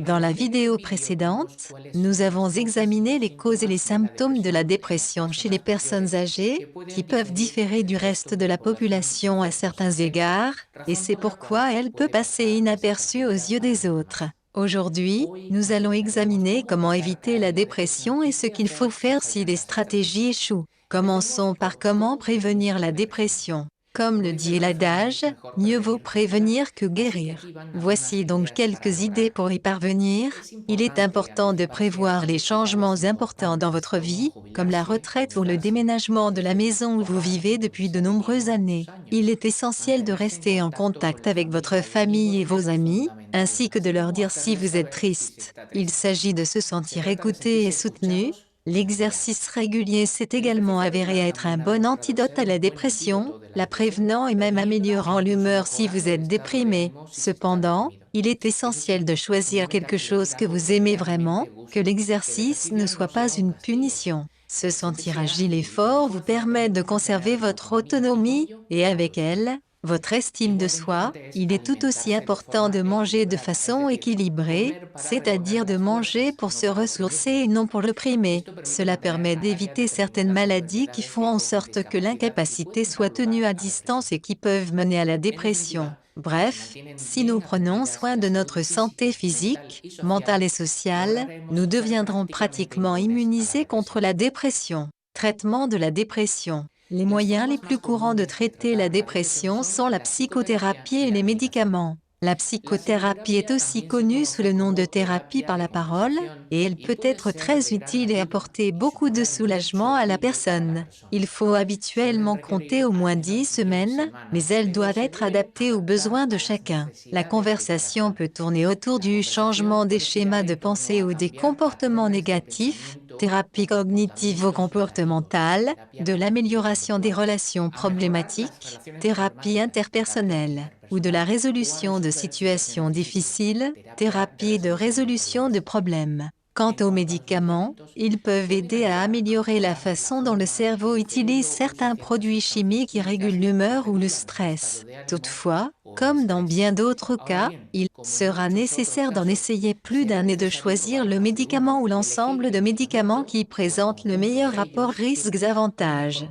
Dans la vidéo précédente, nous avons examiné les causes et les symptômes de la dépression chez les personnes âgées, qui peuvent différer du reste de la population à certains égards, et c'est pourquoi elle peut passer inaperçue aux yeux des autres. Aujourd'hui, nous allons examiner comment éviter la dépression et ce qu'il faut faire si les stratégies échouent. Commençons par comment prévenir la dépression. Comme le dit l'adage, mieux vaut prévenir que guérir. Voici donc quelques idées pour y parvenir. Il est important de prévoir les changements importants dans votre vie, comme la retraite ou le déménagement de la maison où vous vivez depuis de nombreuses années. Il est essentiel de rester en contact avec votre famille et vos amis, ainsi que de leur dire si vous êtes triste. Il s'agit de se sentir écouté et soutenu. L'exercice régulier s'est également avéré être un bon antidote à la dépression, la prévenant et même améliorant l'humeur si vous êtes déprimé. Cependant, il est essentiel de choisir quelque chose que vous aimez vraiment, que l'exercice ne soit pas une punition. Se sentir agile et fort vous permet de conserver votre autonomie, et avec elle, votre estime de soi. Il est tout aussi important de manger de façon équilibrée, c'est-à-dire de manger pour se ressourcer et non pour le primer. Cela permet d'éviter certaines maladies qui font en sorte que l'incapacité soit tenue à distance et qui peuvent mener à la dépression. Bref, si nous prenons soin de notre santé physique, mentale et sociale, nous deviendrons pratiquement immunisés contre la dépression. Traitement de la dépression. Les moyens les plus courants de traiter la dépression sont la psychothérapie et les médicaments. La psychothérapie est aussi connue sous le nom de thérapie par la parole, et elle peut être très utile et apporter beaucoup de soulagement à la personne. Il faut habituellement compter au moins 10 semaines, mais elle doit être adaptée aux besoins de chacun. La conversation peut tourner autour du changement des schémas de pensée ou des comportements négatifs, thérapie cognitivo-comportementale, de l'amélioration des relations problématiques, thérapie interpersonnelle, ou de la résolution de situations difficiles, thérapie de résolution de problèmes. Quant aux médicaments, ils peuvent aider à améliorer la façon dont le cerveau utilise certains produits chimiques qui régulent l'humeur ou le stress. Toutefois, comme dans bien d'autres cas, il sera nécessaire d'en essayer plus d'un et de choisir le médicament ou l'ensemble de médicaments qui présentent le meilleur rapport risques-avantages.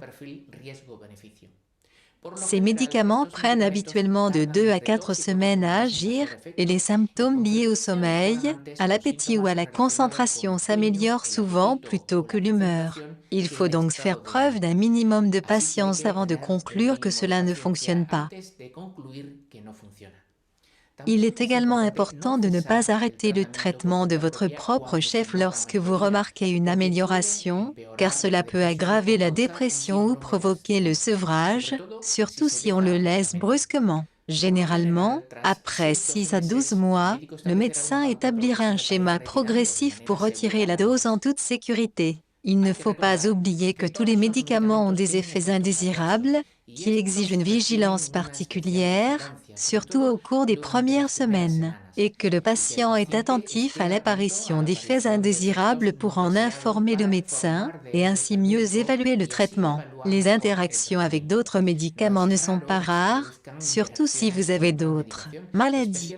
Ces médicaments prennent habituellement de 2 à 4 semaines à agir, et les symptômes liés au sommeil, à l'appétit ou à la concentration s'améliorent souvent plutôt que l'humeur. Il faut donc faire preuve d'un minimum de patience avant de conclure que cela ne fonctionne pas. Il est également important de ne pas arrêter le traitement de votre propre chef lorsque vous remarquez une amélioration, car cela peut aggraver la dépression ou provoquer le sevrage, surtout si on le laisse brusquement. Généralement, après 6 à 12 mois, le médecin établira un schéma progressif pour retirer la dose en toute sécurité. Il ne faut pas oublier que tous les médicaments ont des effets indésirables, qui exigent une vigilance particulière, surtout au cours des premières semaines, et que le patient est attentif à l'apparition d'effets indésirables pour en informer le médecin, et ainsi mieux évaluer le traitement. Les interactions avec d'autres médicaments ne sont pas rares, surtout si vous avez d'autres maladies.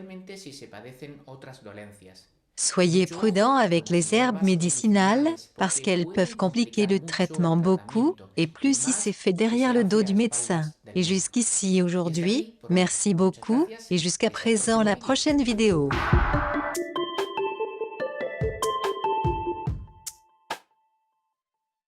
Soyez prudent avec les herbes médicinales, parce qu'elles peuvent compliquer le traitement beaucoup, et plus si c'est fait derrière le dos du médecin. Et jusqu'ici aujourd'hui, merci beaucoup, et jusqu'à présent la prochaine vidéo.